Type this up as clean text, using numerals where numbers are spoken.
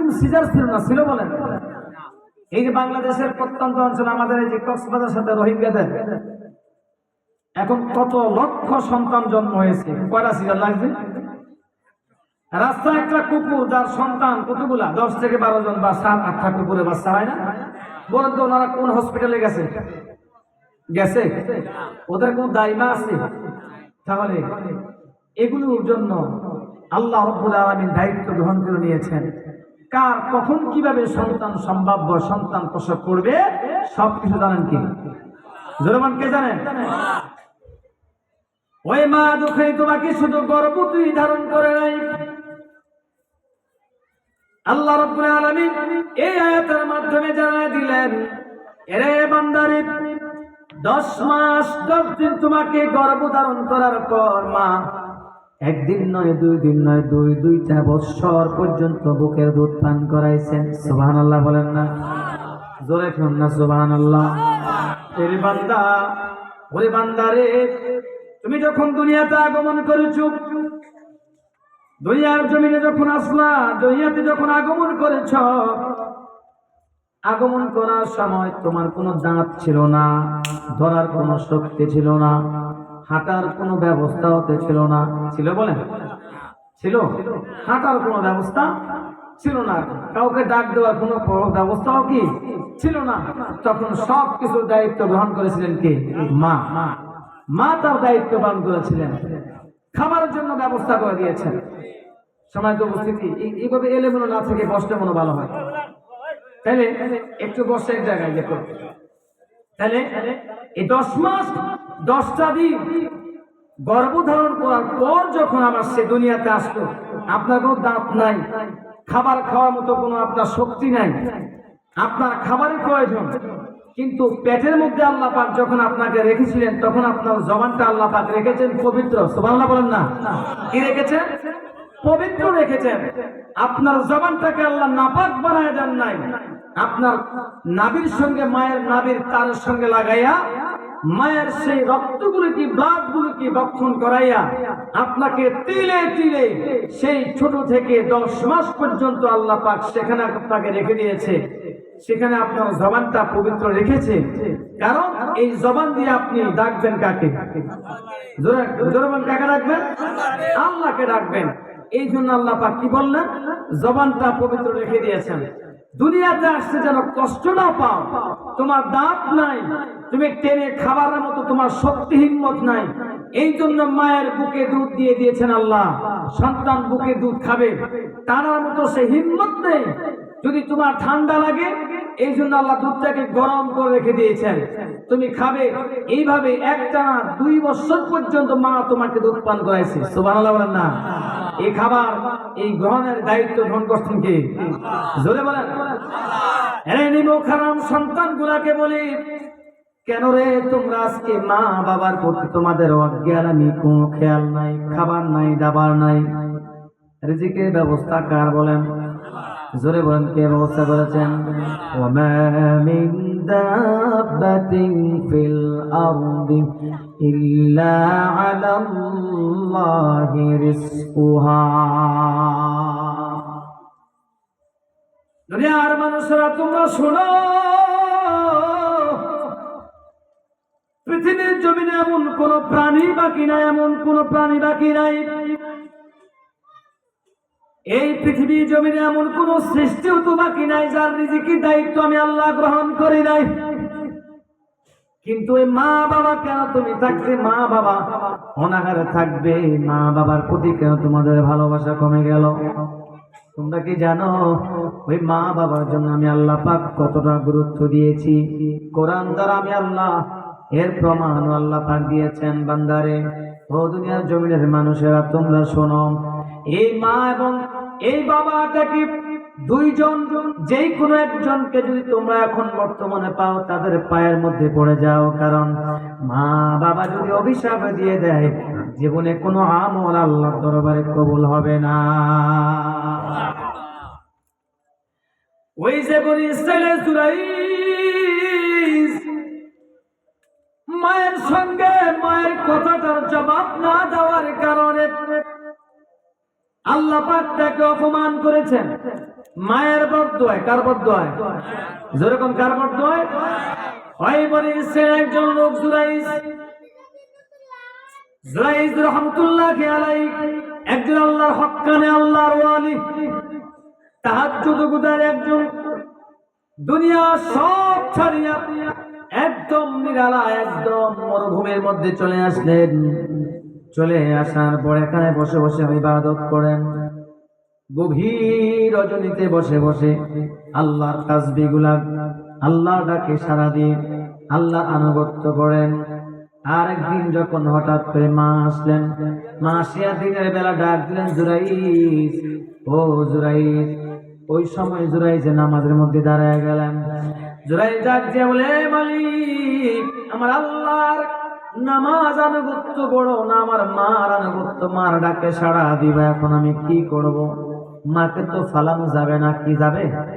কিন্তু সিজার ছিল না, ছিল বলেন? এই যে বাংলাদেশের প্রত্যন্ত অঞ্চল, আমাদের এই যে কক্সবাজার সাথে রোহিঙ্গাদের এখন কত লক্ষ সন্তান জন্ম হয়েছে, কয়টা সিজার লাগছে? রাস্তায় একটা কুকুর যার সন্তান কতগুলা 10 থেকে 12 জন বা 7-8টা কুকুরের বাচ্চা হয় না? বলেন তো ওনারা কোন হসপিটালে গেছে? গেছে? ওদের কোন দায়িমা আছে? তাহলে এগুলোর জন্য আল্লাহ রাব্বুল আলামিন দায়িত্ব গ্রহণ করে নিয়েছেন। কার কখন কিভাবে সন্তান সম্ভাব্য, সন্তান প্রসব করবে সবকিছু জানেন কি? জোরমান কে জানেন? ওই মা দুঃখে তোমাকে শুধু গর্ভবতী ধারণ করে নাই, আল্লাহ রাব্বুল আলামিন এই আয়াতের মাধ্যমে জানায় দিলেন, এরে বান্দারে 10 মাস 10 দিন তোমাকে গর্ভধারণ করার পর মা একদিন নয়, 2 দিন নয়, 2টা বছর পর্যন্ত বুকের দুধ পান করাইছেন। সুবহানাল্লাহ বলেন না? জোরে শুনুন না সুবহানাল্লাহ। এরে বান্দা, ওরে বান্দারে, তুমি যখন দুনিয়াতে আগমন করেছো, দুনিয়ার জমিনে যখন আসলা, দুনিয়াতে যখন আগমন করেছ, আগমন করার সময় তোমার কোনো দাঁত ছিল না, ধরার কোনো শক্তি ছিল না, হাঁটার কোনো ব্যবস্থা হতে ছিল না। ছিল বলেন? ছিল? হাঁটার কোনো ব্যবস্থা ছিল না, কাউকে ডাক দেওয়ার কোনো ব্যবস্থাও কি ছিল না। তখন সব কিছু দায়িত্ব গ্রহণ করেছিলেন কে? মা। মা তার দায়িত্ব পালন করেছিলেন, খাবারের জন্য ব্যবস্থা করে দিয়েছেন। সময় তো উপস্থিতি এইভাবে এলেমেলো না থেকে বসতে মনে ভালো হয়, তাহলে একটু বসে এক জায়গায় দেখো। তাহলে এই 10 মাস 10টা দিন গর্ভধারণ করার পর যখন আমার সে দুনিয়াতে আসলো, আপনার কোনো দাঁত নাই, খাবার খাওয়ার মতো কোনো আপনার শক্তি নাই, আপনার খাবারের প্রয়োজন, কিন্তু পেটের মধ্যে আল্লাহ পাক যখন আপনাকে রেখেছিলেন তখন আপনার জবানটা আল্লাহ পাক রেখেছেন পবিত্র। সুবহানাল্লাহ বলেন না? কি রেখেছেন? পবিত্র রেখেছেন। আপনার জবানটাকে আল্লাহ নাপাক বানায় দেন নাই, আপনার নাভির সঙ্গে, মায়ের নাভির তারের সঙ্গে লাগাইয়া মায়ের সেই রক্তগুলোকে, ব্লাডগুলোকে বক্ষণ করাইয়া আপনাকে তিলে তিলে সেই ছোট থেকে 10 মাস পর্যন্ত আল্লাহ পাক সেখানে আপনাকে রেখে দিয়েছে। সেখানে আপনার জবানটা পবিত্র রেখেছে, কারণ এই জবান দিয়ে আপনি ডাকবেন কাকে? জোরে বলেন, কাকে ডাকবেন? আল্লাহকে ডাকবেন। এই জন্য আল্লাহ পাক কি বললেন? জবানটা পবিত্র রেখে দিয়েছেন। দুনিয়াতে আসছে যেন কষ্ট না পাও, তোমার দাঁত নাই, তুমি টেনে খাবারের মতো তোমার শক্তি হিম্মত নাই, এই জন্য মায়ের বুকে দুধ দিয়ে দিয়েছেন আল্লাহ। সন্তান বুকে দুধ খাবে, টানার মতো সে হিম্মত নেই। যদি তোমার ঠান্ডা লাগে, এই জন্য আল্লাহ দুধটাকে গরম করে রেখে দিয়েছেন, তুমি খাবে। এইভাবে একটানা 2 বছর পর্যন্ত মা তোমাকে দুধ পান করাইছে। সুবহানাল্লাহ বলেন না? এই খাবার, এই গ্রহণের দায়িত্ব গ্রহণ করছেন কে? জোরে বলেন। এরে নিমুখারাম সন্তান গুলাকে বলি, কেন রে তোমরা আজকে মা বাবার প্রতি তোমাদের অজ্ঞান, আমি কোনো খেয়াল নাই, খাবার নাই, দাবার নাই, রিজিকের ব্যবস্থা কার বলেন? জোরে বলেন, কে ব্যবস্থা করেছেন? ওয়ামা মিন দাব্বাতিন ফিল আরদি ইল্লা আলাল্লাহি রিজকুহা। দুনিয়ার মানুষরা তোমরা শোনো, পৃথিবীর জমিনে এমন কোন প্রাণী বাকি নাই, এমন কোন প্রাণী বাকি নাই, এই পৃথিবীর জমিনে এমন কোন সৃষ্টিও তো বাকি নাই যার রিজিকের দায়িত্ব আমি আল্লাহ গ্রহণ করি নাই। কিন্তু এই মা বাবা কেন তুমি থাকতে মা বাবা অনাহারে থাকবে? মা বাবার প্রতি কেন তোমাদের ভালোবাসা কমে গেল? তোমরা কি জানো ওই মা বাবার জন্য আমি আল্লাহ পাক কতটা গুরুত্ব দিয়েছি? কোরআন দ্বারা আমি আল্লাহ এর প্রমাণ আল্লাহ পাক দিয়েছেন। বান্দারে, ও দুনিয়ার জমিনের মানুষেরা তোমরা শোনো, এই মা এবং এই বাবাটাকে দুইজন, যেই কোনো একজনকে যদি তোমরা এখন বর্তমানে পাও, তাদের পায়ের মধ্যে পড়ে যাও, কারণ মা বাবা যদি অভিশাপ দিয়ে দেয়, জীবনে কোনো আমল আল্লাহর দরবারে কবুল হবে না। ওই যে বনি ইসরাইলের জুরাইস মায়ের সঙ্গে মায়ের কথাটার জবাব না দেওয়ার কারণে আল্লাহ পাক তাকে অপমান করেছেন। মায়ের বদদোয়ায়, কার বদদোয়ায়? যেরকম কার বদদোয়ায়? ওই বনি ইসরাইলের একজন লোক জুরাইজ রাহমাতুল্লাহি আলাইহি, একজন আল্লাহর হক্কানে আল্লাহর ওয়ালি, তাহাজ্জুদ গুজার একজন, দুনিয়া সব ছাড়িয়া একদম নিরালা, একদম মরুভূমির মধ্যে চলে আসলেন। চলে আসার পর এখানে বসে বসে ইবাদত করেন। গভীর রজনীতে বসে বসে আল্লাহর তাসবিহ গুলা, আল্লাহ ডাকে সারা দিন আল্লাহ আনুগত্য করেন। আর একদিন যখন হঠাৎ করে মা আসলেন, মা আসিয়া দিনের বেলা ডাক দিলেন, জুরাইজ, ও জুরাইজ। ওই সময় জুরাইজ নামাজের মধ্যে দাঁড়ায় গেলেন। জুরাইজ ডাক দিয়ে বলে, মালিক, আমার আল্লাহর নামাজ আনুগত্য করো না, আমার মার আনুগত্য, মার ডাকে সাড়া দিবা, এখন আমি কি করব? মাকে তো ফালানো যাবে না, কি যাবে?